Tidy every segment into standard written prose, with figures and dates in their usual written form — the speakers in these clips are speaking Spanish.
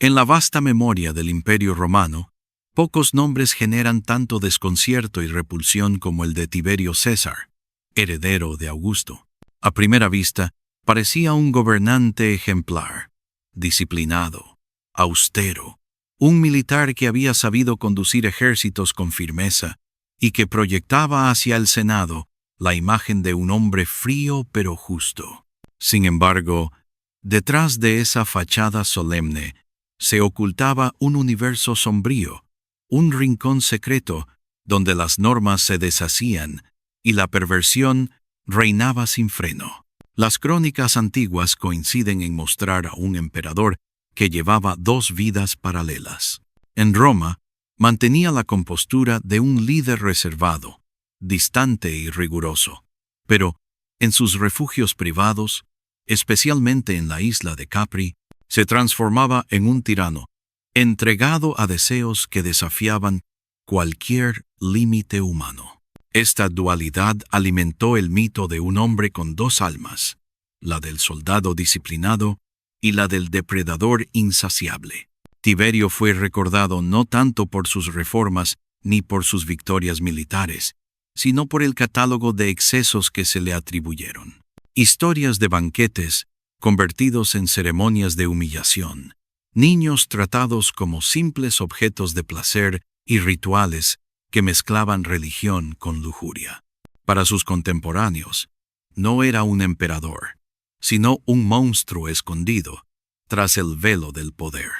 En la vasta memoria del Imperio Romano, pocos nombres generan tanto desconcierto y repulsión como el de Tiberio César, heredero de Augusto. A primera vista, parecía un gobernante ejemplar, disciplinado, austero, un militar que había sabido conducir ejércitos con firmeza y que proyectaba hacia el Senado la imagen de un hombre frío pero justo. Sin embargo, detrás de esa fachada solemne se ocultaba un universo sombrío, un rincón secreto donde las normas se deshacían y la perversión reinaba sin freno. Las crónicas antiguas coinciden en mostrar a un emperador que llevaba dos vidas paralelas. En Roma, mantenía la compostura de un líder reservado, distante y riguroso, pero en sus refugios privados, especialmente en la isla de Capri, se transformaba en un tirano, entregado a deseos que desafiaban cualquier límite humano. Esta dualidad alimentó el mito de un hombre con dos almas, la del soldado disciplinado y la del depredador insaciable. Tiberio fue recordado no tanto por sus reformas ni por sus victorias militares, sino por el catálogo de excesos que se le atribuyeron. Historias de banquetes convertidos en ceremonias de humillación, niños tratados como simples objetos de placer y rituales que mezclaban religión con lujuria. Para sus contemporáneos, no era un emperador, sino un monstruo escondido tras el velo del poder.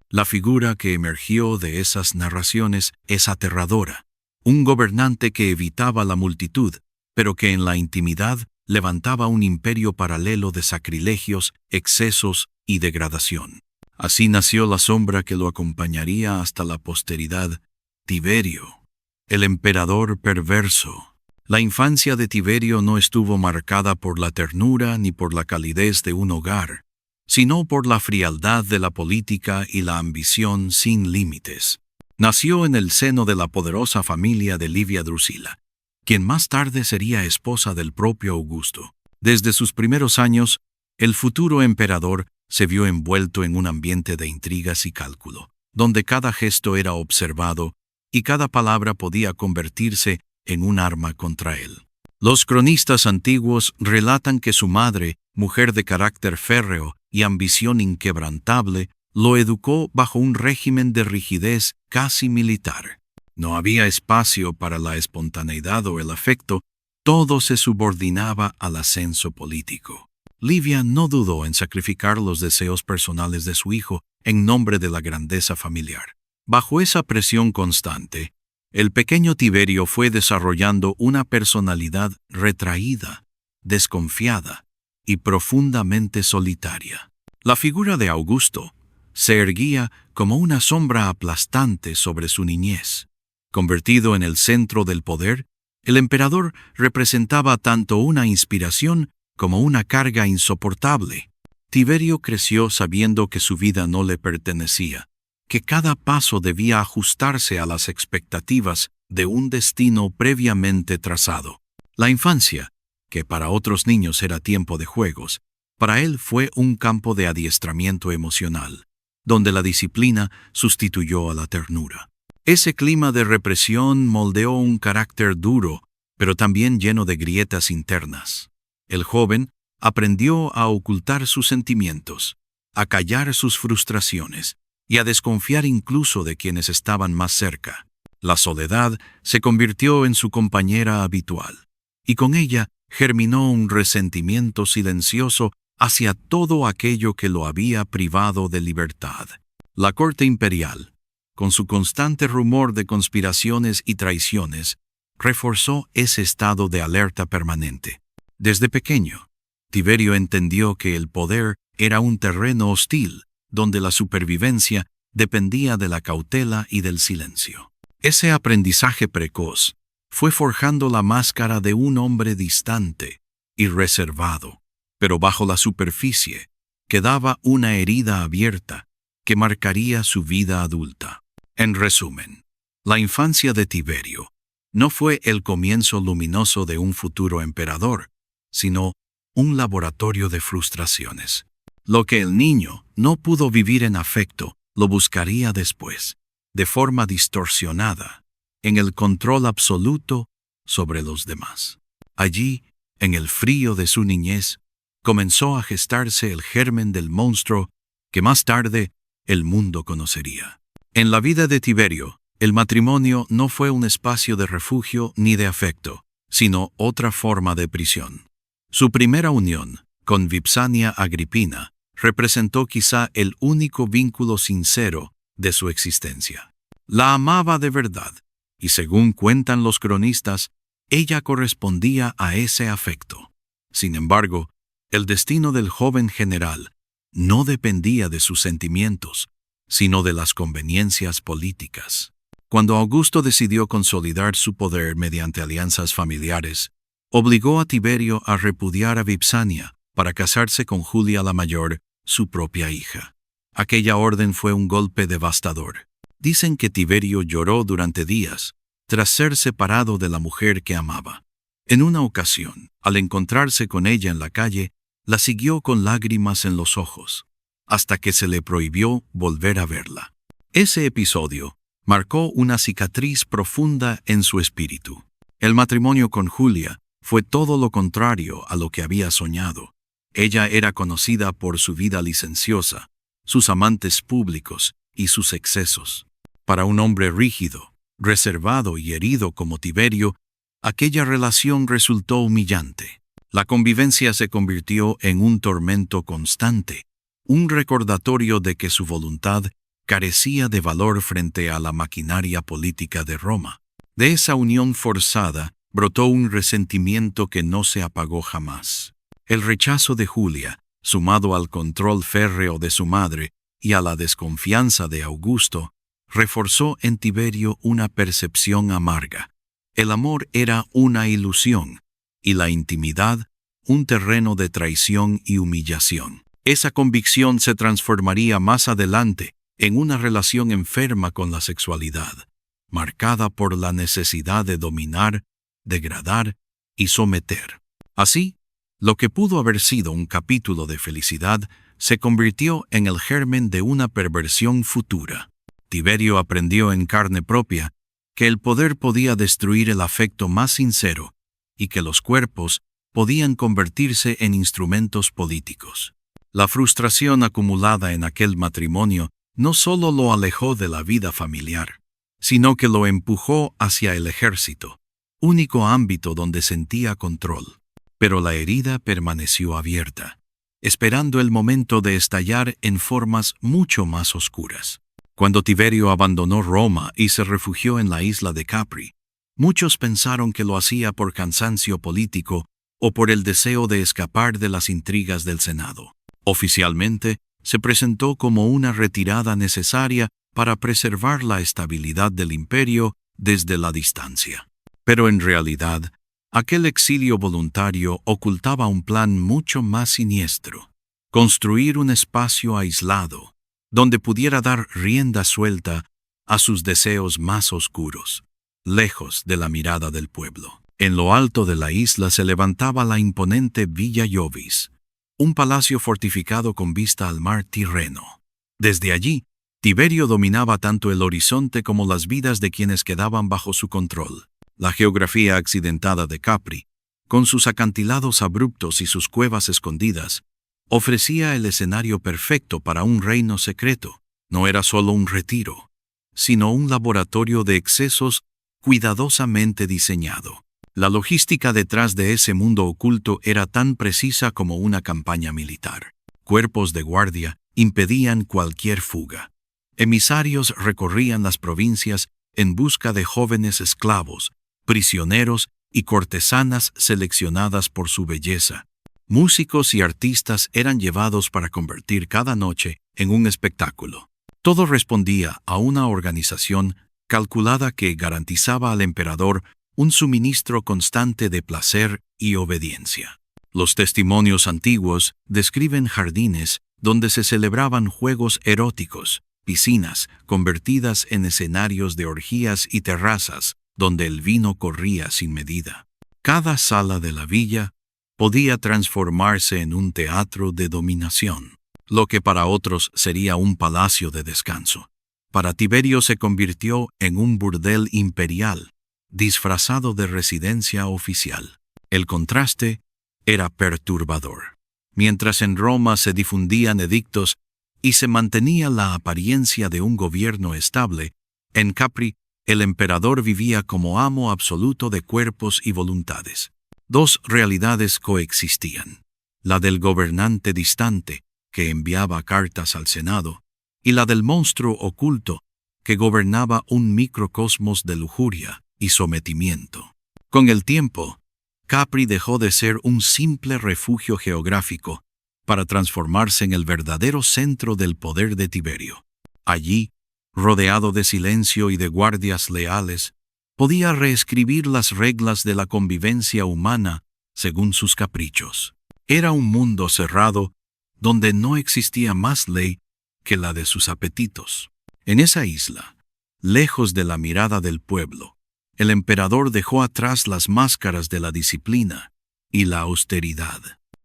La figura que emergió de esas narraciones es aterradora, un gobernante que evitaba la multitud, pero que en la intimidad levantaba un imperio paralelo de sacrilegios, excesos y degradación. Así nació la sombra que lo acompañaría hasta la posteridad: Tiberio, el emperador perverso. La infancia de Tiberio no estuvo marcada por la ternura ni por la calidez de un hogar, sino por la frialdad de la política y la ambición sin límites. Nació en el seno de la poderosa familia de Livia Drusila, quien más tarde sería esposa del propio Augusto. Desde sus primeros años, el futuro emperador se vio envuelto en un ambiente de intrigas y cálculo, donde cada gesto era observado y cada palabra podía convertirse en un arma contra él. Los cronistas antiguos relatan que su madre, mujer de carácter férreo y ambición inquebrantable, lo educó bajo un régimen de rigidez casi militar. No había espacio para la espontaneidad o el afecto, todo se subordinaba al ascenso político. Livia no dudó en sacrificar los deseos personales de su hijo en nombre de la grandeza familiar. Bajo esa presión constante, el pequeño Tiberio fue desarrollando una personalidad retraída, desconfiada y profundamente solitaria. La figura de Augusto se erguía como una sombra aplastante sobre su niñez. Convertido en el centro del poder, el emperador representaba tanto una inspiración como una carga insoportable. Tiberio creció sabiendo que su vida no le pertenecía, que cada paso debía ajustarse a las expectativas de un destino previamente trazado. La infancia, que para otros niños era tiempo de juegos, para él fue un campo de adiestramiento emocional, donde la disciplina sustituyó a la ternura. Ese clima de represión moldeó un carácter duro, pero también lleno de grietas internas. El joven aprendió a ocultar sus sentimientos, a callar sus frustraciones y a desconfiar incluso de quienes estaban más cerca. La soledad se convirtió en su compañera habitual, y con ella germinó un resentimiento silencioso hacia todo aquello que lo había privado de libertad. La corte imperial, con su constante rumor de conspiraciones y traiciones, reforzó ese estado de alerta permanente. Desde pequeño, Tiberio entendió que el poder era un terreno hostil, donde la supervivencia dependía de la cautela y del silencio. Ese aprendizaje precoz fue forjando la máscara de un hombre distante y reservado, pero bajo la superficie quedaba una herida abierta que marcaría su vida adulta. En resumen, la infancia de Tiberio no fue el comienzo luminoso de un futuro emperador, sino un laboratorio de frustraciones. Lo que el niño no pudo vivir en afecto, lo buscaría después, de forma distorsionada, en el control absoluto sobre los demás. Allí, en el frío de su niñez, comenzó a gestarse el germen del monstruo que más tarde el mundo conocería. En la vida de Tiberio, el matrimonio no fue un espacio de refugio ni de afecto, sino otra forma de prisión. Su primera unión, con Vipsania Agripina, representó quizá el único vínculo sincero de su existencia. La amaba de verdad, y según cuentan los cronistas, ella correspondía a ese afecto. Sin embargo, el destino del joven general no dependía de sus sentimientos, sino de las conveniencias políticas. Cuando Augusto decidió consolidar su poder mediante alianzas familiares, obligó a Tiberio a repudiar a Vipsania para casarse con Julia la Mayor, su propia hija. Aquella orden fue un golpe devastador. Dicen que Tiberio lloró durante días, tras ser separado de la mujer que amaba. En una ocasión, al encontrarse con ella en la calle, la siguió con lágrimas en los ojos, hasta que se le prohibió volver a verla. Ese episodio marcó una cicatriz profunda en su espíritu. El matrimonio con Julia fue todo lo contrario a lo que había soñado. Ella era conocida por su vida licenciosa, sus amantes públicos y sus excesos. Para un hombre rígido, reservado y herido como Tiberio, aquella relación resultó humillante. La convivencia se convirtió en un tormento constante, un recordatorio de que su voluntad carecía de valor frente a la maquinaria política de Roma. De esa unión forzada brotó un resentimiento que no se apagó jamás. El rechazo de Julia, sumado al control férreo de su madre y a la desconfianza de Augusto, reforzó en Tiberio una percepción amarga. El amor era una ilusión, y la intimidad un terreno de traición y humillación. Esa convicción se transformaría más adelante en una relación enferma con la sexualidad, marcada por la necesidad de dominar, degradar y someter. Así, lo que pudo haber sido un capítulo de felicidad se convirtió en el germen de una perversión futura. Tiberio aprendió en carne propia que el poder podía destruir el afecto más sincero y que los cuerpos podían convertirse en instrumentos políticos. La frustración acumulada en aquel matrimonio no solo lo alejó de la vida familiar, sino que lo empujó hacia el ejército, único ámbito donde sentía control. Pero la herida permaneció abierta, esperando el momento de estallar en formas mucho más oscuras. Cuando Tiberio abandonó Roma y se refugió en la isla de Capri, muchos pensaron que lo hacía por cansancio político o por el deseo de escapar de las intrigas del Senado. Oficialmente, se presentó como una retirada necesaria para preservar la estabilidad del imperio desde la distancia. Pero en realidad, aquel exilio voluntario ocultaba un plan mucho más siniestro: construir un espacio aislado, donde pudiera dar rienda suelta a sus deseos más oscuros, lejos de la mirada del pueblo. En lo alto de la isla se levantaba la imponente Villa Iovis, un palacio fortificado con vista al mar Tirreno. Desde allí, Tiberio dominaba tanto el horizonte como las vidas de quienes quedaban bajo su control. La geografía accidentada de Capri, con sus acantilados abruptos y sus cuevas escondidas, ofrecía el escenario perfecto para un reino secreto. No era solo un retiro, sino un laboratorio de excesos cuidadosamente diseñado. La logística detrás de ese mundo oculto era tan precisa como una campaña militar. Cuerpos de guardia impedían cualquier fuga. Emisarios recorrían las provincias en busca de jóvenes esclavos, prisioneros y cortesanas seleccionadas por su belleza. Músicos y artistas eran llevados para convertir cada noche en un espectáculo. Todo respondía a una organización calculada que garantizaba al emperador un suministro constante de placer y obediencia. Los testimonios antiguos describen jardines donde se celebraban juegos eróticos, piscinas convertidas en escenarios de orgías y terrazas donde el vino corría sin medida. Cada sala de la villa podía transformarse en un teatro de dominación. Lo que para otros sería un palacio de descanso, para Tiberio se convirtió en un burdel imperial, disfrazado de residencia oficial. El contraste era perturbador. Mientras en Roma se difundían edictos y se mantenía la apariencia de un gobierno estable, en Capri el emperador vivía como amo absoluto de cuerpos y voluntades. Dos realidades coexistían: la del gobernante distante, que enviaba cartas al Senado, y la del monstruo oculto, que gobernaba un microcosmos de lujuria y sometimiento. Con el tiempo, Capri dejó de ser un simple refugio geográfico para transformarse en el verdadero centro del poder de Tiberio. Allí, rodeado de silencio y de guardias leales, podía reescribir las reglas de la convivencia humana según sus caprichos. Era un mundo cerrado donde no existía más ley que la de sus apetitos. En esa isla, lejos de la mirada del pueblo, el emperador dejó atrás las máscaras de la disciplina y la austeridad.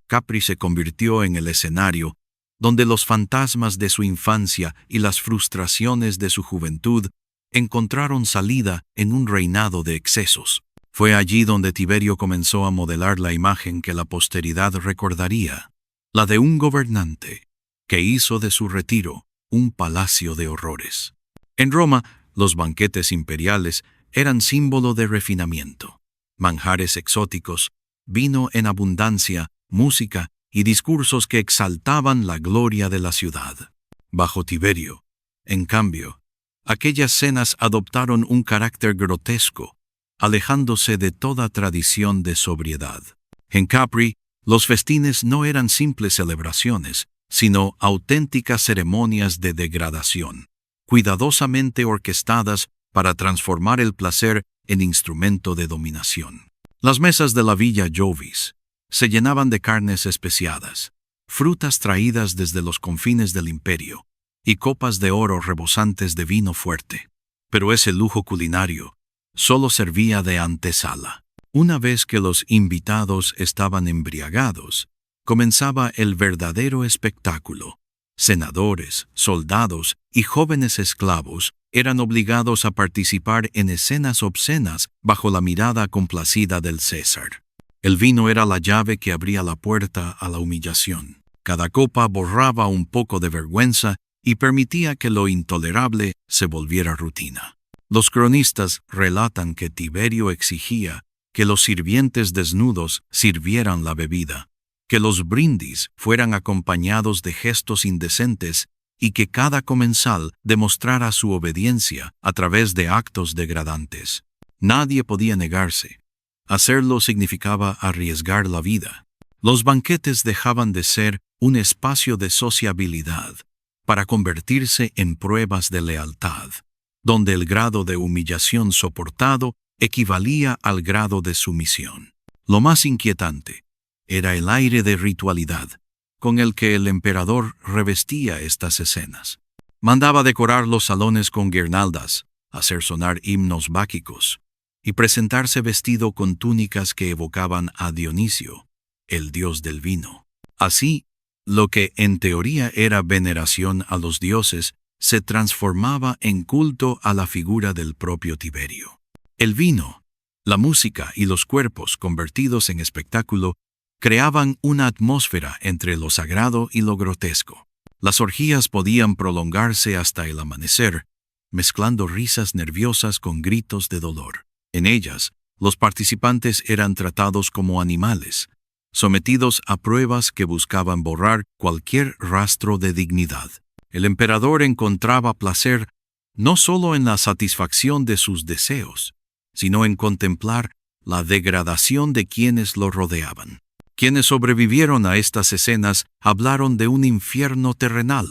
Capri se convirtió en el escenario donde los fantasmas de su infancia y las frustraciones de su juventud encontraron salida en un reinado de excesos. Fue allí donde Tiberio comenzó a modelar la imagen que la posteridad recordaría, la de un gobernante que hizo de su retiro un palacio de horrores. En Roma, los banquetes imperiales eran símbolo de refinamiento. Manjares exóticos, vino en abundancia, música y discursos que exaltaban la gloria de la ciudad. Bajo Tiberio, en cambio, aquellas cenas adoptaron un carácter grotesco, alejándose de toda tradición de sobriedad. En Capri, los festines no eran simples celebraciones, sino auténticas ceremonias de degradación, cuidadosamente orquestadas para transformar el placer en instrumento de dominación. Las mesas de la Villa Jovis se llenaban de carnes especiadas, frutas traídas desde los confines del imperio, y copas de oro rebosantes de vino fuerte. Pero ese lujo culinario solo servía de antesala. Una vez que los invitados estaban embriagados, comenzaba el verdadero espectáculo. Senadores, soldados y jóvenes esclavos eran obligados a participar en escenas obscenas bajo la mirada complacida del César. El vino era la llave que abría la puerta a la humillación. Cada copa borraba un poco de vergüenza y permitía que lo intolerable se volviera rutina. Los cronistas relatan que Tiberio exigía que los sirvientes desnudos sirvieran la bebida, que los brindis fueran acompañados de gestos indecentes y que cada comensal demostrara su obediencia a través de actos degradantes. Nadie podía negarse. Hacerlo significaba arriesgar la vida. Los banquetes dejaban de ser un espacio de sociabilidad para convertirse en pruebas de lealtad, donde el grado de humillación soportado equivalía al grado de sumisión. Lo más inquietante era el aire de ritualidad con el que el emperador revestía estas escenas. Mandaba decorar los salones con guirnaldas, hacer sonar himnos báquicos y presentarse vestido con túnicas que evocaban a Dionisio, el dios del vino. Así, lo que en teoría era veneración a los dioses se transformaba en culto a la figura del propio Tiberio. El vino, la música y los cuerpos convertidos en espectáculo creaban una atmósfera entre lo sagrado y lo grotesco. Las orgías podían prolongarse hasta el amanecer, mezclando risas nerviosas con gritos de dolor. En ellas, los participantes eran tratados como animales, sometidos a pruebas que buscaban borrar cualquier rastro de dignidad. El emperador encontraba placer no solo en la satisfacción de sus deseos, sino en contemplar la degradación de quienes lo rodeaban. Quienes sobrevivieron a estas escenas hablaron de un infierno terrenal.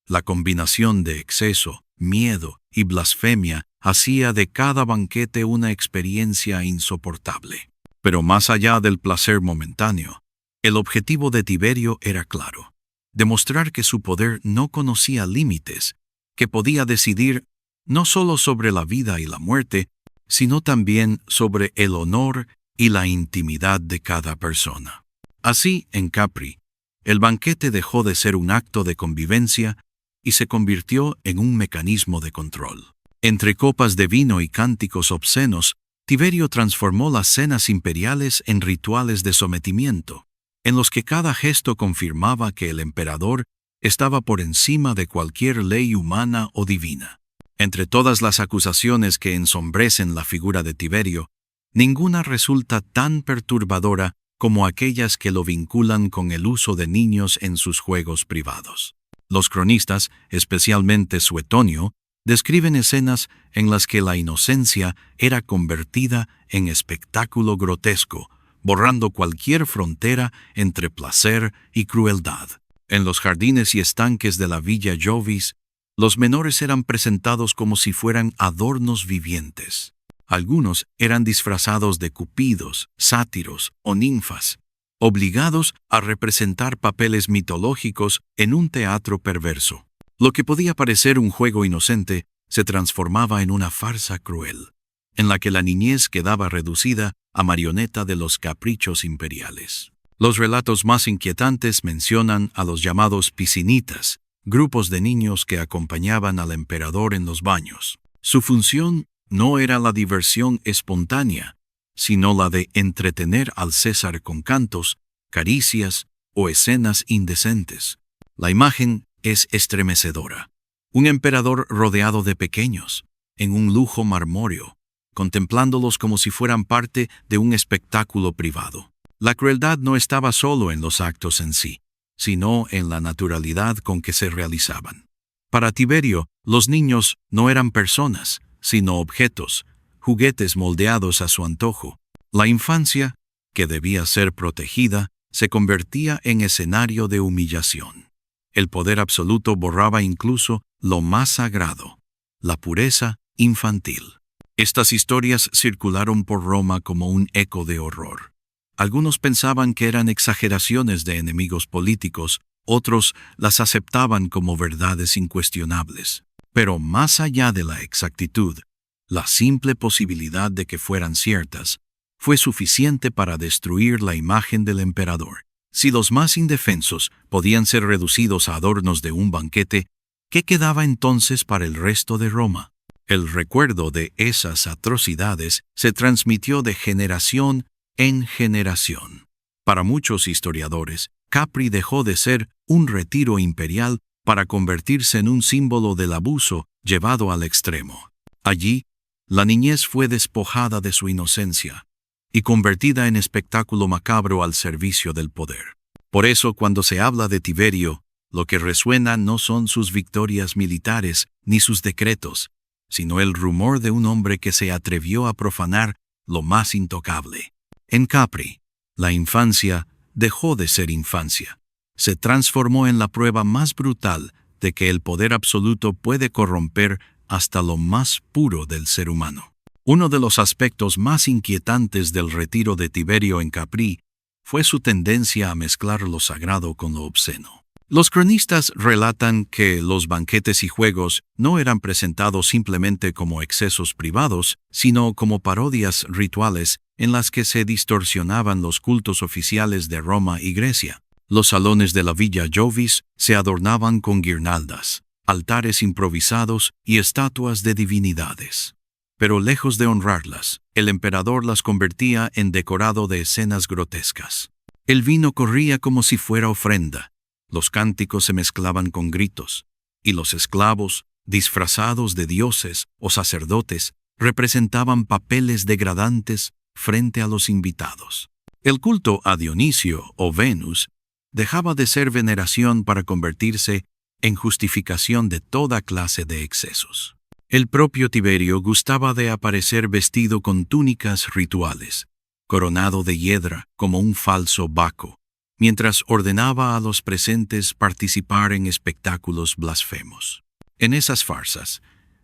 La combinación de exceso, miedo y blasfemia hacía de cada banquete una experiencia insoportable. Pero más allá del placer momentáneo, el objetivo de Tiberio era claro: demostrar que su poder no conocía límites, que podía decidir no solo sobre la vida y la muerte, sino también sobre el honor y la intimidad de cada persona. Así, en Capri, El banquete dejó de ser un acto de convivencia y se convirtió en un mecanismo de control. Entre copas de vino y cánticos obscenos, Tiberio transformó las cenas imperiales en rituales de sometimiento, en los que cada gesto confirmaba que el emperador estaba por encima de cualquier ley humana o divina. Entre todas las acusaciones que ensombrecen la figura de Tiberio, ninguna resulta tan perturbadora como aquellas que lo vinculan con el uso de niños en sus juegos privados. Los cronistas, especialmente Suetonio, describen escenas en las que la inocencia era convertida en espectáculo grotesco, borrando cualquier frontera entre placer y crueldad. En los jardines y estanques de la Villa Jovis, los menores eran presentados como si fueran adornos vivientes. Algunos eran disfrazados de cupidos, sátiros o ninfas, obligados a representar papeles mitológicos en un teatro perverso. Lo que podía parecer un juego inocente se transformaba en una farsa cruel, en la que la niñez quedaba reducida a marioneta de los caprichos imperiales. Los relatos más inquietantes mencionan a los llamados piscinitas, grupos de niños que acompañaban al emperador en los baños. Su función no era la diversión espontánea, sino la de entretener al César con cantos, caricias o escenas indecentes. La imagen es estremecedora. Un emperador rodeado de pequeños, en un lujo marmóreo, contemplándolos como si fueran parte de un espectáculo privado. La crueldad no estaba solo en los actos en sí, sino en la naturalidad con que se realizaban. Para Tiberio, los niños no eran personas, sino objetos, juguetes moldeados a su antojo. La infancia, que debía ser protegida, se convertía en escenario de humillación. El poder absoluto borraba incluso lo más sagrado, la pureza infantil. Estas historias circularon por Roma como un eco de horror. Algunos pensaban que eran exageraciones de enemigos políticos, otros las aceptaban como verdades incuestionables. Pero más allá de la exactitud, la simple posibilidad de que fueran ciertas fue suficiente para destruir la imagen del emperador. Si los más indefensos podían ser reducidos a adornos de un banquete, ¿qué quedaba entonces para el resto de Roma? El recuerdo de esas atrocidades se transmitió de generación en generación. Para muchos historiadores, Capri dejó de ser un retiro imperial para convertirse en un símbolo del abuso llevado al extremo. Allí, la niñez fue despojada de su inocencia y convertida en espectáculo macabro al servicio del poder. Por eso, cuando se habla de Tiberio, lo que resuena no son sus victorias militares ni sus decretos, sino el rumor de un hombre que se atrevió a profanar lo más intocable. En Capri, la infancia dejó de ser infancia. Se transformó en la prueba más brutal de que el poder absoluto puede corromper hasta lo más puro del ser humano. Uno de los aspectos más inquietantes del retiro de Tiberio en Capri fue su tendencia a mezclar lo sagrado con lo obsceno. Los cronistas relatan que los banquetes y juegos no eran presentados simplemente como excesos privados, sino como parodias rituales en las que se distorsionaban los cultos oficiales de Roma y Grecia. Los salones de la Villa Jovis se adornaban con guirnaldas, altares improvisados y estatuas de divinidades. Pero lejos de honrarlas, el emperador las convertía en decorado de escenas grotescas. El vino corría como si fuera ofrenda, los cánticos se mezclaban con gritos, y los esclavos, disfrazados de dioses o sacerdotes, representaban papeles degradantes frente a los invitados. El culto a Dionisio o Venus dejaba de ser veneración para convertirse en justificación de toda clase de excesos. El propio Tiberio gustaba de aparecer vestido con túnicas rituales, coronado de hiedra como un falso Baco, mientras ordenaba a los presentes participar en espectáculos blasfemos. En esas farsas,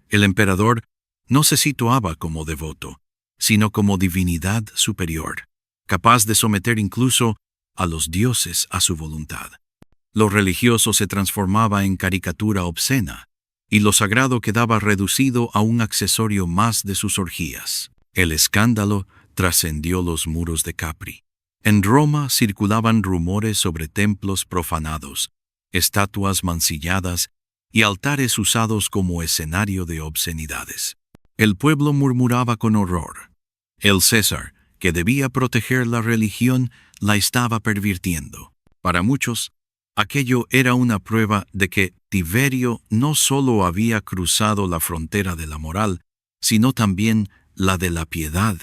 el emperador no se situaba como devoto, sino como divinidad superior, capaz de someter incluso a los dioses a su voluntad. Lo religioso se transformaba en caricatura obscena, y lo sagrado quedaba reducido a un accesorio más de sus orgías. El escándalo trascendió los muros de Capri. En Roma circulaban rumores sobre templos profanados, estatuas mancilladas y altares usados como escenario de obscenidades. El pueblo murmuraba con horror. El César, que debía proteger la religión, la estaba pervirtiendo. Para muchos, aquello era una prueba de que Tiberio no solo había cruzado la frontera de la moral, sino también la de la piedad,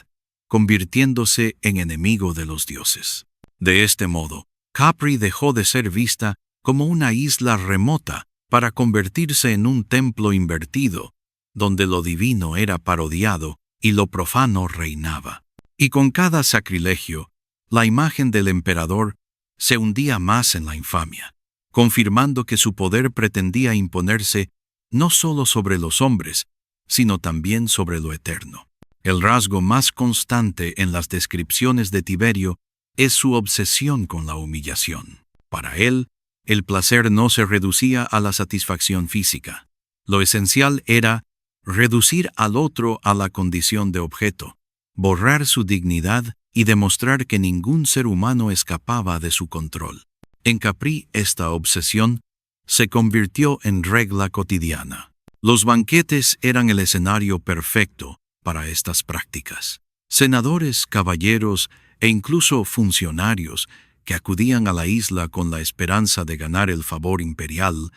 convirtiéndose en enemigo de los dioses. De este modo, Capri dejó de ser vista como una isla remota para convertirse en un templo invertido, donde lo divino era parodiado y lo profano reinaba. Y con cada sacrilegio, la imagen del emperador se hundía más en la infamia, confirmando que su poder pretendía imponerse no solo sobre los hombres, sino también sobre lo eterno. El rasgo más constante en las descripciones de Tiberio es su obsesión con la humillación. Para él, el placer no se reducía a la satisfacción física. Lo esencial era reducir al otro a la condición de objeto, borrar su dignidad y demostrar que ningún ser humano escapaba de su control. En Capri, esta obsesión se convirtió en regla cotidiana. Los banquetes eran el escenario perfecto para estas prácticas. Senadores, caballeros e incluso funcionarios que acudían a la isla con la esperanza de ganar el favor imperial,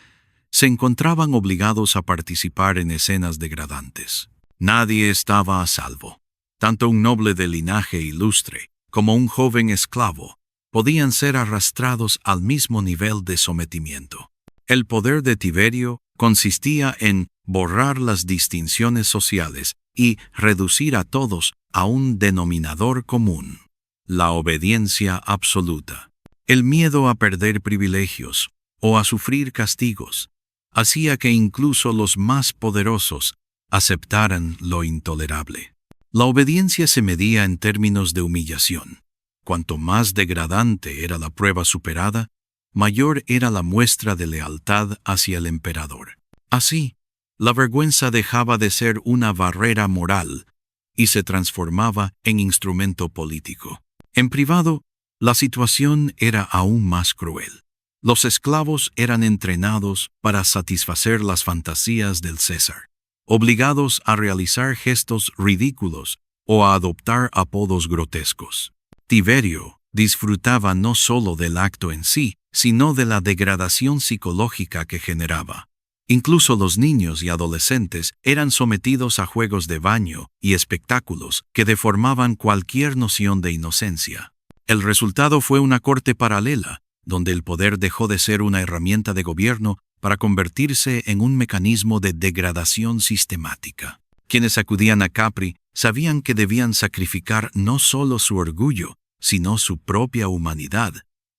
se encontraban obligados a participar en escenas degradantes. Nadie estaba a salvo. Tanto un noble de linaje ilustre como un joven esclavo podían ser arrastrados al mismo nivel de sometimiento. El poder de Tiberio consistía en borrar las distinciones sociales y reducir a todos a un denominador común: la obediencia absoluta. El miedo a perder privilegios o a sufrir castigos hacía que incluso los más poderosos aceptaran lo intolerable. La obediencia se medía en términos de humillación. Cuanto más degradante era la prueba superada, mayor era la muestra de lealtad hacia el emperador. Así, la vergüenza dejaba de ser una barrera moral y se transformaba en instrumento político. En privado, la situación era aún más cruel. Los esclavos eran entrenados para satisfacer las fantasías del César, obligados a realizar gestos ridículos o a adoptar apodos grotescos. Tiberio disfrutaba no solo del acto en sí, sino de la degradación psicológica que generaba. Incluso los niños y adolescentes eran sometidos a juegos de baño y espectáculos que deformaban cualquier noción de inocencia. El resultado fue una corte paralela, donde el poder dejó de ser una herramienta de gobierno para convertirse en un mecanismo de degradación sistemática. Quienes acudían a Capri sabían que debían sacrificar no solo su orgullo, sino su propia humanidad,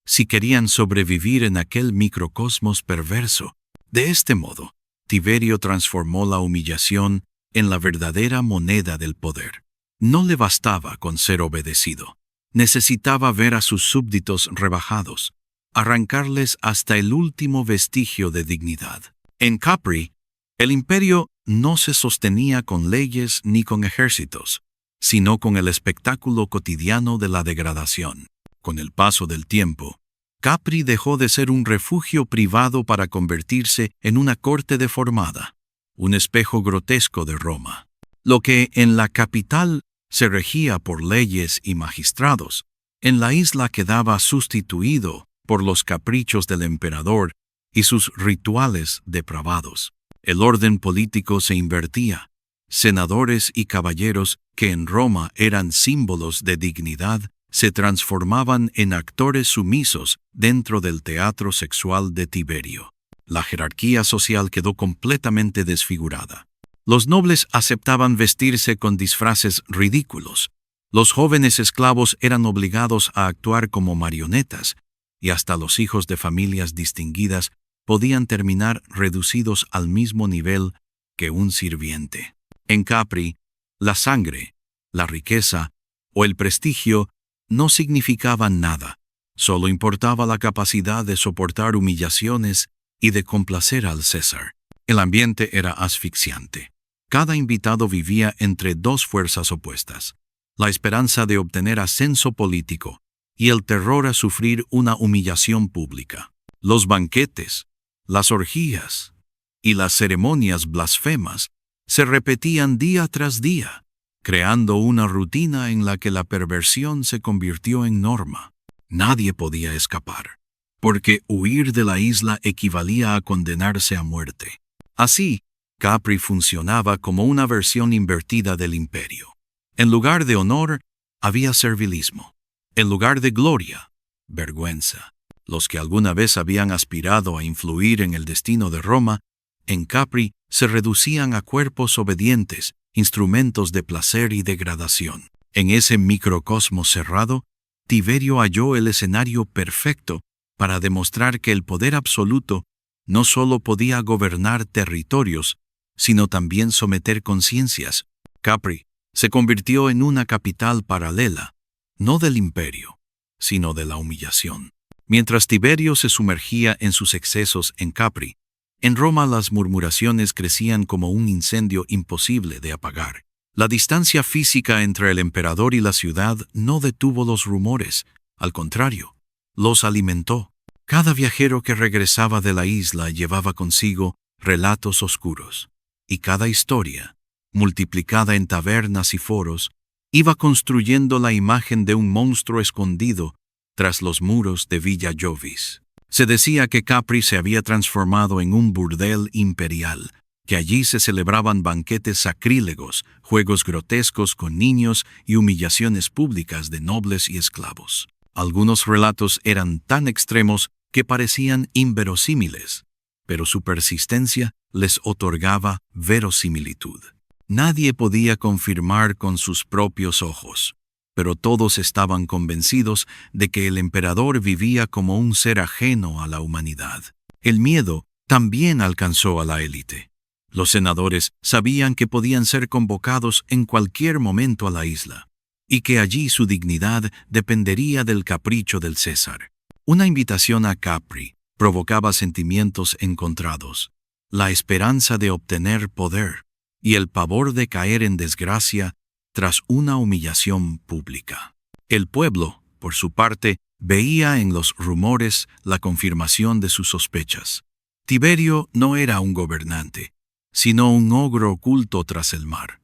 si querían sobrevivir en aquel microcosmos perverso. De este modo, Tiberio transformó la humillación en la verdadera moneda del poder. No le bastaba con ser obedecido. Necesitaba ver a sus súbditos rebajados, arrancarles hasta el último vestigio de dignidad. En Capri, el imperio no se sostenía con leyes ni con ejércitos, sino con el espectáculo cotidiano de la degradación. Con el paso del tiempo, Capri dejó de ser un refugio privado para convertirse en una corte deformada, un espejo grotesco de Roma. Lo que en la capital se regía por leyes y magistrados, en la isla quedaba sustituido por los caprichos del emperador y sus rituales depravados. El orden político se invertía. Senadores y caballeros que en Roma eran símbolos de dignidad se transformaban en actores sumisos dentro del teatro sexual de Tiberio. La jerarquía social quedó completamente desfigurada. Los nobles aceptaban vestirse con disfraces ridículos. Los jóvenes esclavos eran obligados a actuar como marionetas, y hasta los hijos de familias distinguidas podían terminar reducidos al mismo nivel que un sirviente. En Capri, la sangre, la riqueza o el prestigio no significaban nada. Solo importaba la capacidad de soportar humillaciones y de complacer al César. El ambiente era asfixiante. Cada invitado vivía entre dos fuerzas opuestas: la esperanza de obtener ascenso político y el terror a sufrir una humillación pública. Los banquetes, las orgías y las ceremonias blasfemas se repetían día tras día, creando una rutina en la que la perversión se convirtió en norma. Nadie podía escapar, porque huir de la isla equivalía a condenarse a muerte. Así, Capri funcionaba como una versión invertida del imperio. En lugar de honor, había servilismo. En lugar de gloria, vergüenza. Los que alguna vez habían aspirado a influir en el destino de Roma, en Capri se reducían a cuerpos obedientes, instrumentos de placer y degradación. En ese microcosmos cerrado, Tiberio halló el escenario perfecto para demostrar que el poder absoluto no solo podía gobernar territorios, sino también someter conciencias. Capri se convirtió en una capital paralela, no del imperio, sino de la humillación. Mientras Tiberio se sumergía en sus excesos en Capri, en Roma las murmuraciones crecían como un incendio imposible de apagar. La distancia física entre el emperador y la ciudad no detuvo los rumores, al contrario, los alimentó. Cada viajero que regresaba de la isla llevaba consigo relatos oscuros, y cada historia, multiplicada en tabernas y foros, iba construyendo la imagen de un monstruo escondido tras los muros de Villa Jovis. Se decía que Capri se había transformado en un burdel imperial, que allí se celebraban banquetes sacrílegos, juegos grotescos con niños y humillaciones públicas de nobles y esclavos. Algunos relatos eran tan extremos que parecían inverosímiles, pero su persistencia les otorgaba verosimilitud. Nadie podía confirmar con sus propios ojos, pero todos estaban convencidos de que el emperador vivía como un ser ajeno a la humanidad. El miedo también alcanzó a la élite. Los senadores sabían que podían ser convocados en cualquier momento a la isla, y que allí su dignidad dependería del capricho del César. Una invitación a Capri provocaba sentimientos encontrados, la esperanza de obtener poder y el pavor de caer en desgracia tras una humillación pública. El pueblo, por su parte, veía en los rumores la confirmación de sus sospechas. Tiberio no era un gobernante, sino un ogro oculto tras el mar,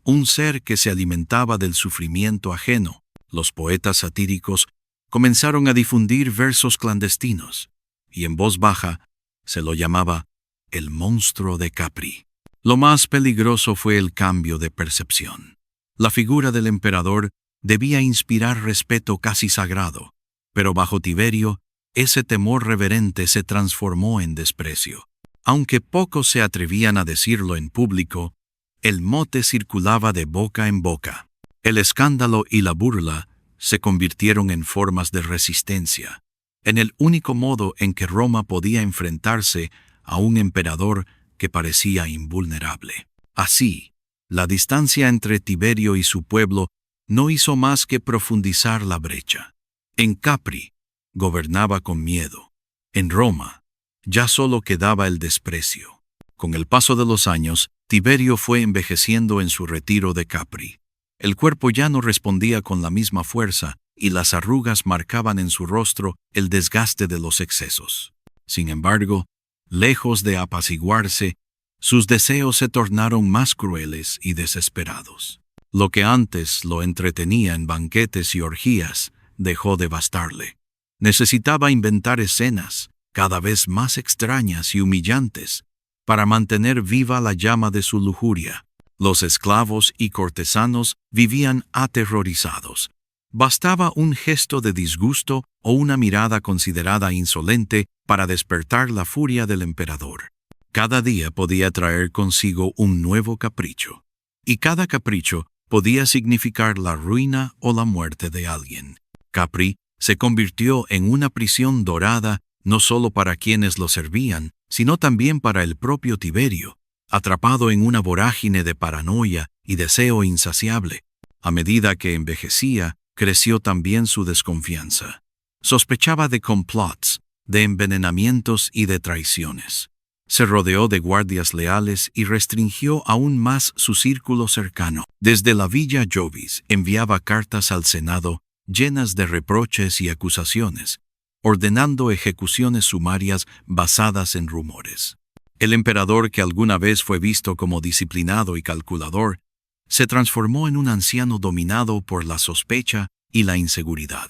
un ser que se alimentaba del sufrimiento ajeno. Los poetas satíricos comenzaron a difundir versos clandestinos, y en voz baja se lo llamaba el monstruo de Capri. Lo más peligroso fue el cambio de percepción. La figura del emperador debía inspirar respeto casi sagrado, pero bajo Tiberio, ese temor reverente se transformó en desprecio. Aunque pocos se atrevían a decirlo en público, el mote circulaba de boca en boca. El escándalo y la burla se convirtieron en formas de resistencia, en el único modo en que Roma podía enfrentarse a un emperador que parecía invulnerable. Así, la distancia entre Tiberio y su pueblo no hizo más que profundizar la brecha. En Capri, gobernaba con miedo. En Roma, ya solo quedaba el desprecio. Con el paso de los años, Tiberio fue envejeciendo en su retiro de Capri. El cuerpo ya no respondía con la misma fuerza y las arrugas marcaban en su rostro el desgaste de los excesos. Sin embargo, lejos de apaciguarse, sus deseos se tornaron más crueles y desesperados. Lo que antes lo entretenía en banquetes y orgías dejó de bastarle. Necesitaba inventar escenas cada vez más extrañas y humillantes para mantener viva la llama de su lujuria. Los esclavos y cortesanos vivían aterrorizados. Bastaba un gesto de disgusto o una mirada considerada insolente para despertar la furia del emperador. Cada día podía traer consigo un nuevo capricho, y cada capricho podía significar la ruina o la muerte de alguien. Capri se convirtió en una prisión dorada no solo para quienes lo servían, sino también para el propio Tiberio, atrapado en una vorágine de paranoia y deseo insaciable. A medida que envejecía, creció también su desconfianza. Sospechaba de complots, de envenenamientos y de traiciones. Se rodeó de guardias leales y restringió aún más su círculo cercano. Desde la Villa Jovis enviaba cartas al Senado llenas de reproches y acusaciones, ordenando ejecuciones sumarias basadas en rumores. El emperador, que alguna vez fue visto como disciplinado y calculador, se transformó en un anciano dominado por la sospecha y la inseguridad.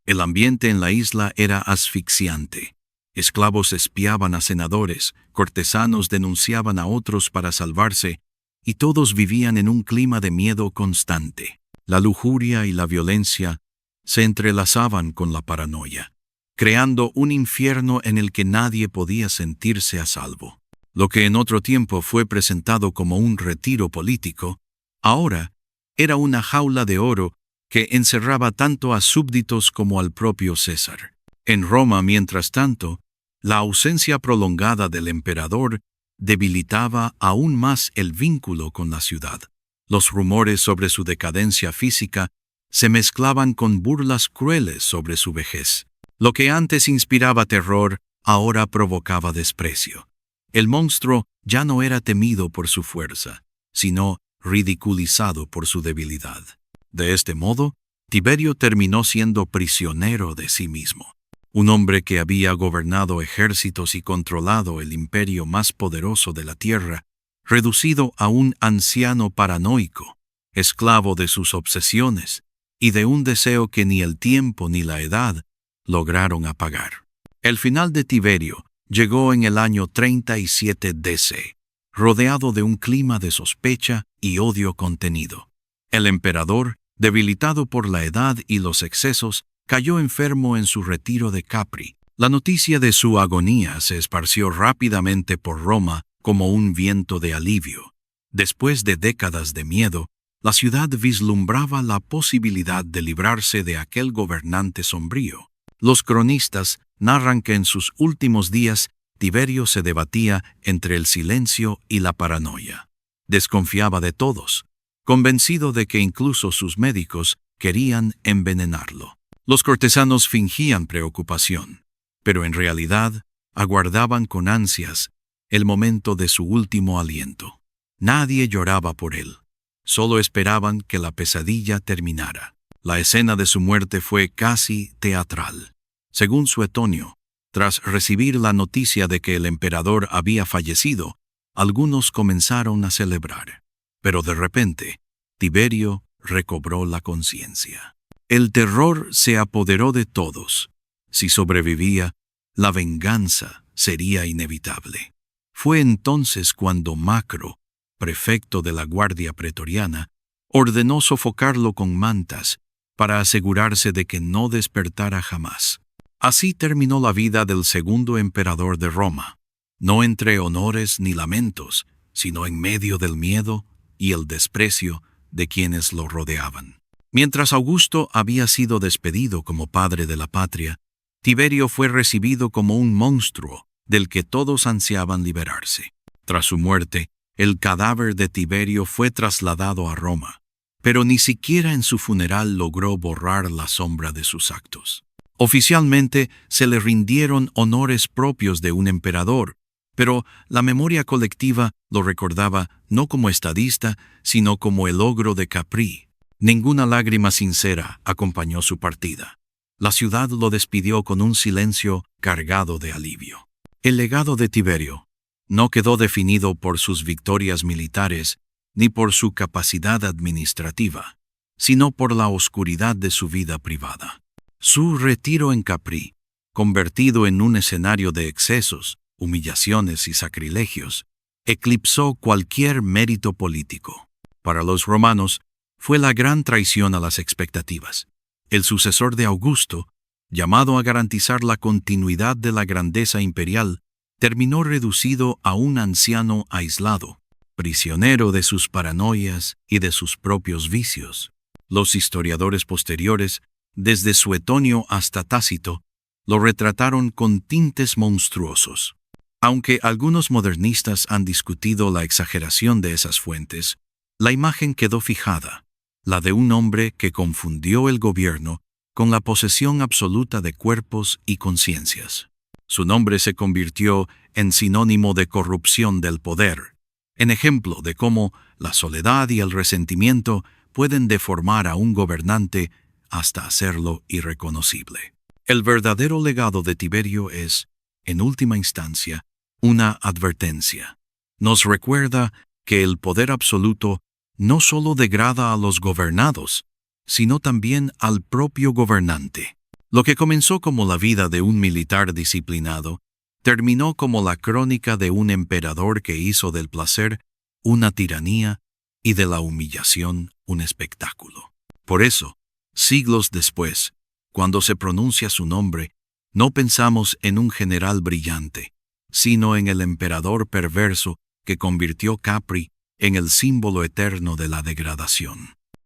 El ambiente en la isla era asfixiante. Esclavos espiaban a senadores, cortesanos denunciaban a otros para salvarse, y todos vivían en un clima de miedo constante. La lujuria y la violencia se entrelazaban con la paranoia, creando un infierno en el que nadie podía sentirse a salvo. Lo que en otro tiempo fue presentado como un retiro político, ahora era una jaula de oro que encerraba tanto a súbditos como al propio César. En Roma, mientras tanto, la ausencia prolongada del emperador debilitaba aún más el vínculo con la ciudad. Los rumores sobre su decadencia física se mezclaban con burlas crueles sobre su vejez. Lo que antes inspiraba terror, ahora provocaba desprecio. El monstruo ya no era temido por su fuerza, sino ridiculizado por su debilidad. De este modo, Tiberio terminó siendo prisionero de sí mismo. Un hombre que había gobernado ejércitos y controlado el imperio más poderoso de la tierra, reducido a un anciano paranoico, esclavo de sus obsesiones y de un deseo que ni el tiempo ni la edad lograron apagar. El final de Tiberio llegó en el año 37 DC, rodeado de un clima de sospecha y odio contenido. El emperador, debilitado por la edad y los excesos, cayó enfermo en su retiro de Capri. La noticia de su agonía se esparció rápidamente por Roma como un viento de alivio. Después de décadas de miedo, la ciudad vislumbraba la posibilidad de librarse de aquel gobernante sombrío. Los cronistas narran que en sus últimos días Tiberio se debatía entre el silencio y la paranoia. Desconfiaba de todos, convencido de que incluso sus médicos querían envenenarlo. Los cortesanos fingían preocupación, pero en realidad aguardaban con ansias el momento de su último aliento. Nadie lloraba por él, solo esperaban que la pesadilla terminara. La escena de su muerte fue casi teatral. Según Suetonio, tras recibir la noticia de que el emperador había fallecido, algunos comenzaron a celebrar. Pero de repente, Tiberio recobró la conciencia. El terror se apoderó de todos. Si sobrevivía, la venganza sería inevitable. Fue entonces cuando Macro, prefecto de la Guardia Pretoriana, ordenó sofocarlo con mantas para asegurarse de que no despertara jamás. Así terminó la vida del segundo emperador de Roma, no entre honores ni lamentos, sino en medio del miedo y el desprecio de quienes lo rodeaban. Mientras Augusto había sido despedido como padre de la patria, Tiberio fue recibido como un monstruo del que todos ansiaban liberarse. Tras su muerte, el cadáver de Tiberio fue trasladado a Roma, pero ni siquiera en su funeral logró borrar la sombra de sus actos. Oficialmente se le rindieron honores propios de un emperador, pero la memoria colectiva lo recordaba no como estadista, sino como el ogro de Capri. Ninguna lágrima sincera acompañó su partida. La ciudad lo despidió con un silencio cargado de alivio. El legado de Tiberio no quedó definido por sus victorias militares ni por su capacidad administrativa, sino por la oscuridad de su vida privada. Su retiro en Capri, convertido en un escenario de excesos, humillaciones y sacrilegios, eclipsó cualquier mérito político. Para los romanos, fue la gran traición a las expectativas. El sucesor de Augusto, llamado a garantizar la continuidad de la grandeza imperial, terminó reducido a un anciano aislado, prisionero de sus paranoias y de sus propios vicios. Los historiadores posteriores, desde Suetonio hasta Tácito, lo retrataron con tintes monstruosos. Aunque algunos modernistas han discutido la exageración de esas fuentes, la imagen quedó fijada, la de un hombre que confundió el gobierno con la posesión absoluta de cuerpos y conciencias. Su nombre se convirtió en sinónimo de corrupción del poder, en ejemplo de cómo la soledad y el resentimiento pueden deformar a un gobernante hasta hacerlo irreconocible. El verdadero legado de Tiberio es, en última instancia, una advertencia. Nos recuerda que el poder absoluto no solo degrada a los gobernados, sino también al propio gobernante. Lo que comenzó como la vida de un militar disciplinado, terminó como la crónica de un emperador que hizo del placer una tiranía y de la humillación un espectáculo. Por eso, siglos después, cuando se pronuncia su nombre, no pensamos en un general brillante, sino en el emperador perverso que convirtió Capri en el símbolo eterno de la degradación.